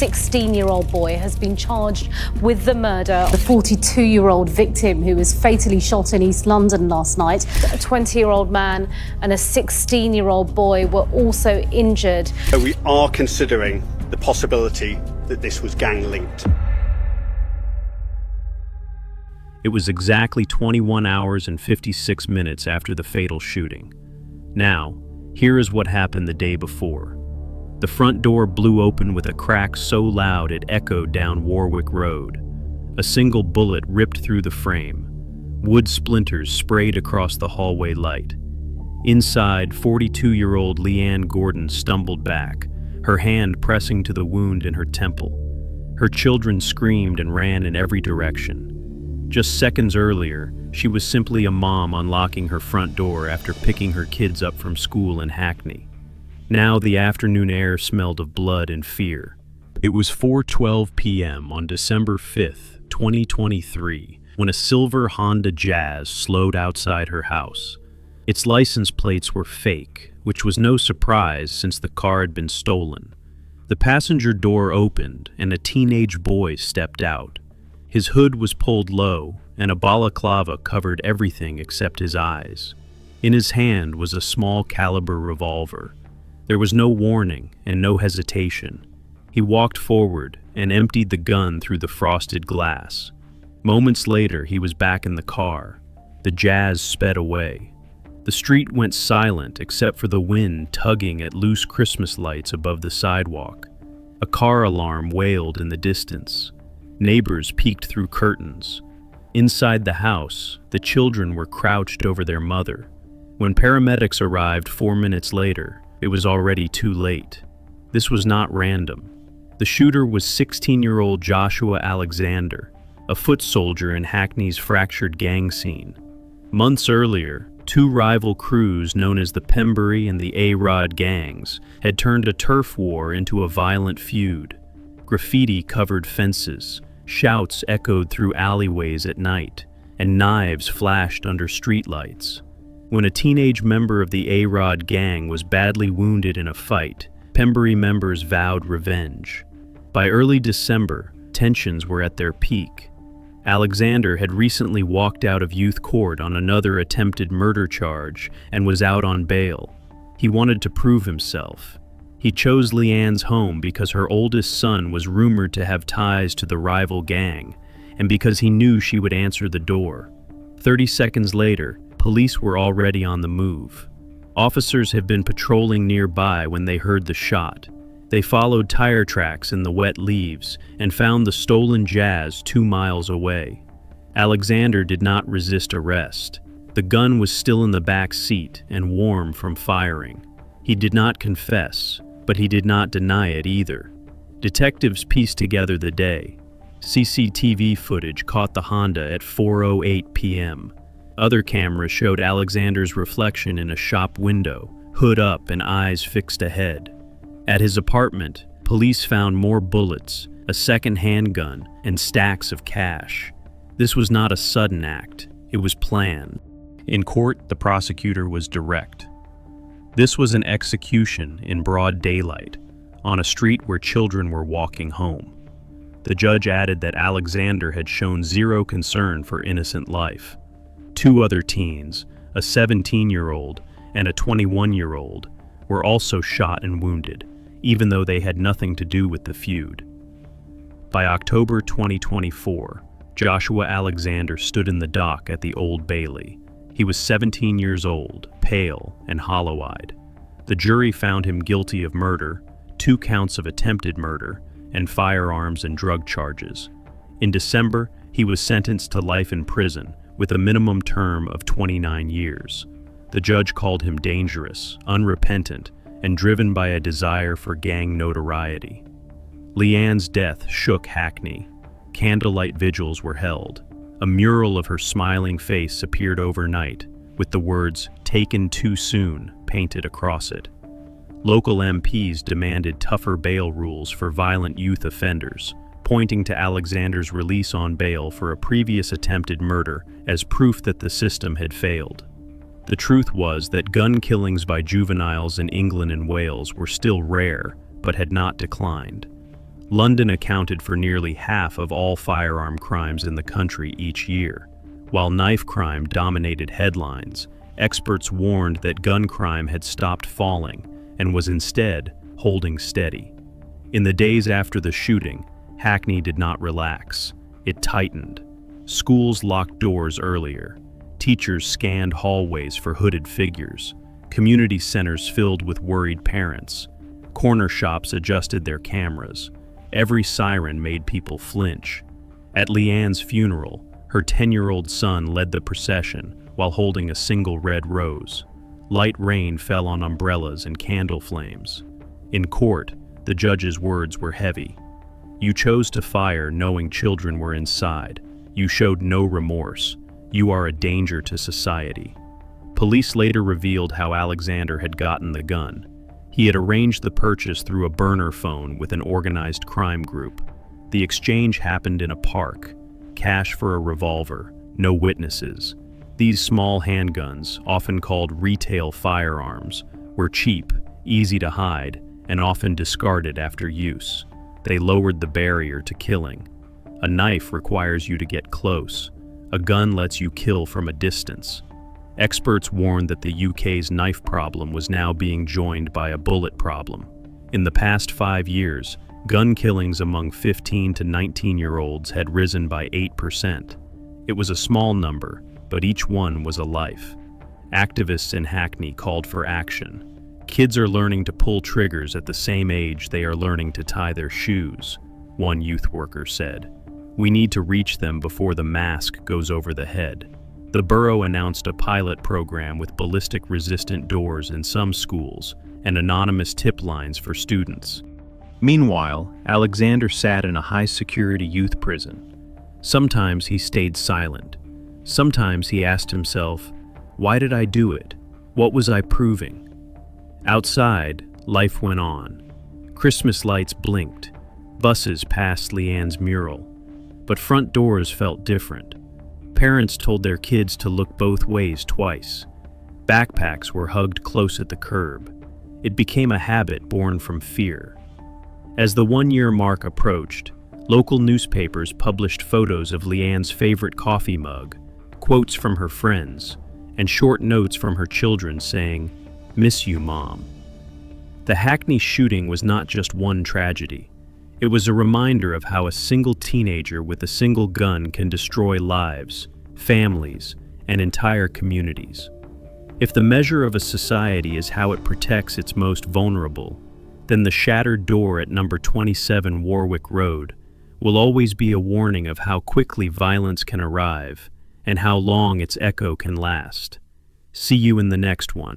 16-year-old boy has been charged with the murder. The 42-year-old victim who was fatally shot in East London last night. A 20-year-old man and a 16-year-old boy were also injured. We are considering the possibility that this was gang-linked. It was exactly 21 hours and 56 minutes after the fatal shooting. Now, here is what happened the day before. The front door blew open with a crack so loud it echoed down Warwick Road. A single bullet ripped through the frame. Wood splinters sprayed across the hallway light. Inside, 42-year-old Lianne Gordon stumbled back, her hand pressing to the wound in her temple. Her children screamed and ran in every direction. Just seconds earlier, she was simply a mom unlocking her front door after picking her kids up from school in Hackney. Now the afternoon air smelled of blood and fear. It was 4:12 p.m. on December 5th, 2023, when a silver Honda Jazz slowed outside her house. Its license plates were fake, which was no surprise since the car had been stolen. The passenger door opened and a teenage boy stepped out. His hood was pulled low, and a balaclava covered everything except his eyes. In his hand was a small caliber revolver. There was no warning and no hesitation. He walked forward and emptied the gun through the frosted glass. Moments later, he was back in the car. The Jazz sped away. The street went silent except for the wind tugging at loose Christmas lights above the sidewalk. A car alarm wailed in the distance. Neighbors peeked through curtains. Inside the house, the children were crouched over their mother. When paramedics arrived 4 minutes later, it was already too late. This was not random. The shooter was 16-year-old Joshua Alexander, a foot soldier in Hackney's fractured gang scene. Months earlier, two rival crews known as the Pembury and the A-Rod gangs had turned a turf war into a violent feud. Graffiti covered fences, shouts echoed through alleyways at night, and knives flashed under streetlights. When a teenage member of the A-Rod gang was badly wounded in a fight, Pembury members vowed revenge. By early December, tensions were at their peak. Alexander had recently walked out of youth court on another attempted murder charge and was out on bail. He wanted to prove himself. He chose Lianne's home because her oldest son was rumored to have ties to the rival gang, and because he knew she would answer the door. 30 seconds later, police were already on the move. Officers had been patrolling nearby when they heard the shot. They followed tire tracks in the wet leaves and found the stolen Jazz 2 miles away. Alexander did not resist arrest. The gun was still in the back seat and warm from firing. He did not confess, but he did not deny it either. Detectives pieced together the day. CCTV footage caught the Honda at 4:08 p.m. Other cameras showed Alexander's reflection in a shop window, hood up and eyes fixed ahead. At his apartment, police found more bullets, a second handgun, and stacks of cash. This was not a sudden act, it was planned. In court, the prosecutor was direct. This was an execution in broad daylight, on a street where children were walking home. The judge added that Alexander had shown zero concern for innocent life. 2 other teens, a 17-year-old and a 21-year-old, were also shot and wounded, even though they had nothing to do with the feud. By October 2024, Joshua Alexander stood in the dock at the Old Bailey. He was 17 years old, pale, and hollow-eyed. The jury found him guilty of murder, 2 counts of attempted murder, and firearms and drug charges. In December, he was sentenced to life in prison, with a minimum term of 29 years. The judge called him dangerous, unrepentant, and driven by a desire for gang notoriety. Lianne's death shook Hackney. Candlelight vigils were held. A mural of her smiling face appeared overnight, with the words, "Taken too soon," painted across it. Local MPs demanded tougher bail rules for violent youth offenders, pointing to Alexander's release on bail for a previous attempted murder as proof that the system had failed. The truth was that gun killings by juveniles in England and Wales were still rare, but had not declined. London accounted for nearly half of all firearm crimes in the country each year. While knife crime dominated headlines, experts warned that gun crime had stopped falling and was instead holding steady. In the days after the shooting, Hackney did not relax. It tightened. Schools locked doors earlier. Teachers scanned hallways for hooded figures. Community centers filled with worried parents. Corner shops adjusted their cameras. Every siren made people flinch. At Lianne's funeral, her 10-year-old son led the procession while holding a single red rose. Light rain fell on umbrellas and candle flames. In court, the judge's words were heavy. You chose to fire knowing children were inside. You showed no remorse. You are a danger to society. Police later revealed how Alexander had gotten the gun. He had arranged the purchase through a burner phone with an organized crime group. The exchange happened in a park. Cash for a revolver, no witnesses. These small handguns, often called retail firearms, were cheap, easy to hide, and often discarded after use. They lowered the barrier to killing. A knife requires you to get close. A gun lets you kill from a distance. Experts warned that the UK's knife problem was now being joined by a bullet problem. In the past 5 years, gun killings among 15 to 19-year-olds had risen by 8%. It was a small number, but each one was a life. Activists in Hackney called for action. Kids are learning to pull triggers at the same age they are learning to tie their shoes, one youth worker said. We need to reach them before the mask goes over the head. The borough announced a pilot program with ballistic-resistant doors in some schools and anonymous tip lines for students. Meanwhile, Alexander sat in a high-security youth prison. Sometimes he stayed silent. Sometimes he asked himself, why did I do it? What was I proving? Outside, life went on. Christmas lights blinked. Buses passed Lianne's mural. But front doors felt different. Parents told their kids to look both ways twice. Backpacks were hugged close at the curb. It became a habit born from fear. As the one-year mark approached, local newspapers published photos of Lianne's favorite coffee mug, quotes from her friends, and short notes from her children saying, "Miss you, Mom." The Hackney shooting was not just one tragedy. It was a reminder of how a single teenager with a single gun can destroy lives, families, and entire communities. If the measure of a society is how it protects its most vulnerable, then the shattered door at number 27 Warwick Road will always be a warning of how quickly violence can arrive and how long its echo can last. See you in the next one.